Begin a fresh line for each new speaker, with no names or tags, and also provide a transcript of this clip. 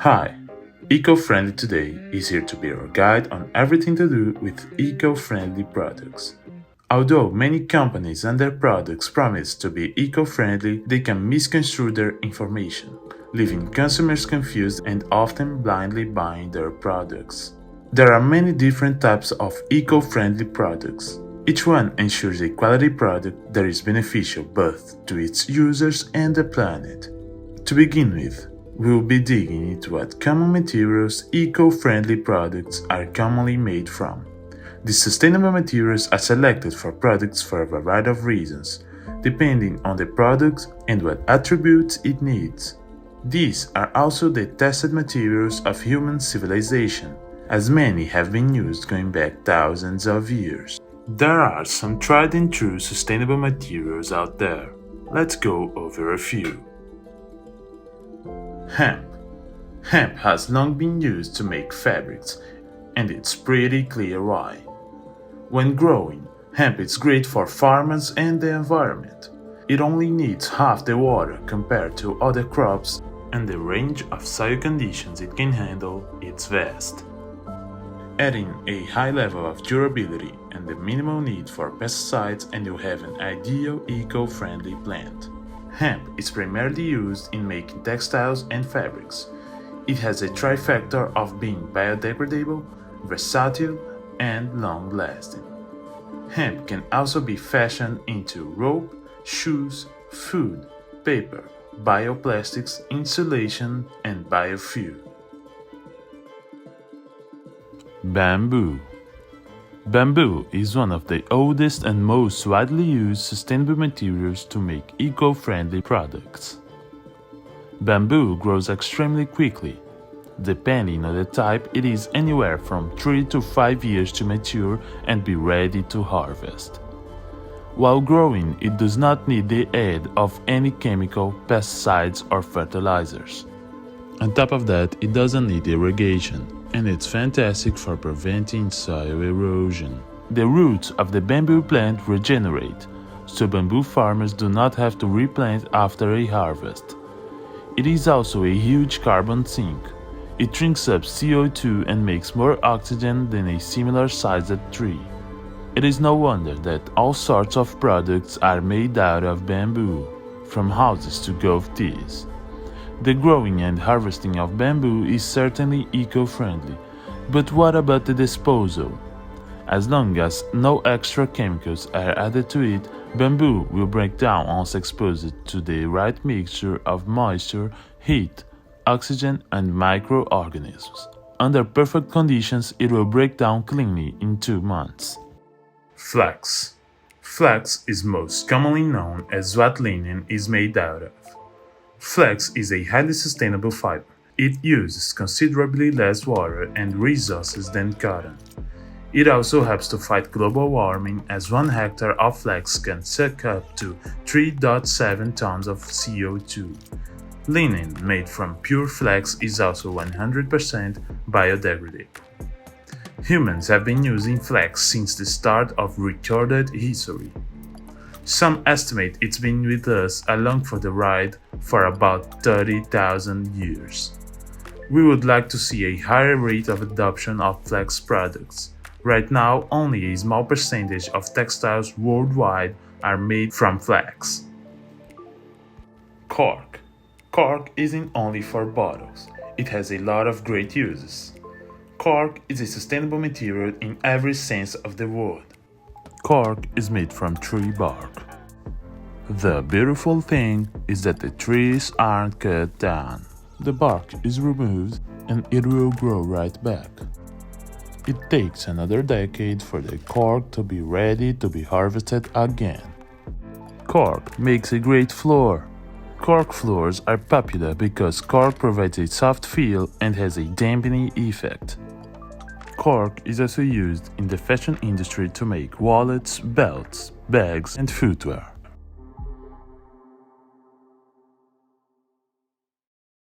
Hi, Eco-Friendly Today is here to be your guide on everything to do with eco-friendly products. Although many companies and their products promise to be eco-friendly, they can misconstrue their information, leaving consumers confused and often blindly buying their products. There are many different types of eco-friendly products. Each one ensures a quality product that is beneficial both to its users and the planet. To begin with, we will be digging into what common materials eco-friendly products are commonly made from. These sustainable materials are selected for products for a variety of reasons, depending on the product and what attributes it needs. These are also the tested materials of human civilization, as many have been used going back thousands of years. There are some tried and true sustainable materials out there. Let's go over a few. Hemp. Hemp has long been used to make fabrics, and it's pretty clear why. When growing, hemp is great for farmers and the environment. It only needs half the water compared to other crops, and the range of soil conditions it can handle is vast. Adding a high level of durability and the minimal need for pesticides, and you have an ideal eco-friendly plant. Hemp is primarily used in making textiles and fabrics. It has a trifecta of being biodegradable, versatile, and long-lasting. Hemp can also be fashioned into rope, shoes, food, paper, bioplastics, insulation, and biofuel. Bamboo. Bamboo is one of the oldest and most widely used sustainable materials to make eco-friendly products. Bamboo grows extremely quickly. Depending on the type, it is anywhere from 3 to 5 years to mature and be ready to harvest. While growing, it does not need the aid of any chemical, pesticides, or fertilizers. On top of that, it doesn't need irrigation, and it's fantastic for preventing soil erosion. The roots of the bamboo plant regenerate, so bamboo farmers do not have to replant after a harvest. It is also a huge carbon sink. It drinks up CO2 and makes more oxygen than a similar-sized tree. It is no wonder that all sorts of products are made out of bamboo, from houses to golf tees. The growing and harvesting of bamboo is certainly eco-friendly, but what about the disposal? As long as no extra chemicals are added to it, bamboo will break down once exposed to the right mixture of moisture, heat, oxygen, and microorganisms. Under perfect conditions, it will break down cleanly in 2 months. Flax. Flax is most commonly known as what linen is made out of. Flax is a highly sustainable fiber. It uses considerably less water and resources than cotton. It also helps to fight global warming, as 1 hectare of flax can suck up to 3.7 tons of CO2. Linen made from pure flax is also 100% biodegradable. Humans have been using flax since the start of recorded history. Some estimate it's been with us along for the ride for about 30,000 years. We would like to see a higher rate of adoption of flax products. Right now, only a small percentage of textiles worldwide are made from flax. Cork. Cork isn't only for bottles. It has a lot of great uses. Cork is a sustainable material in every sense of the word. Cork is made from tree bark. The beautiful thing is that the trees aren't cut down. The bark is removed and it will grow right back. It takes another decade for the cork to be ready to be harvested again. Cork makes a great floor. Cork floors are popular because cork provides a soft feel and has a dampening effect. Cork is also used in the fashion industry to make wallets, belts, bags, and footwear.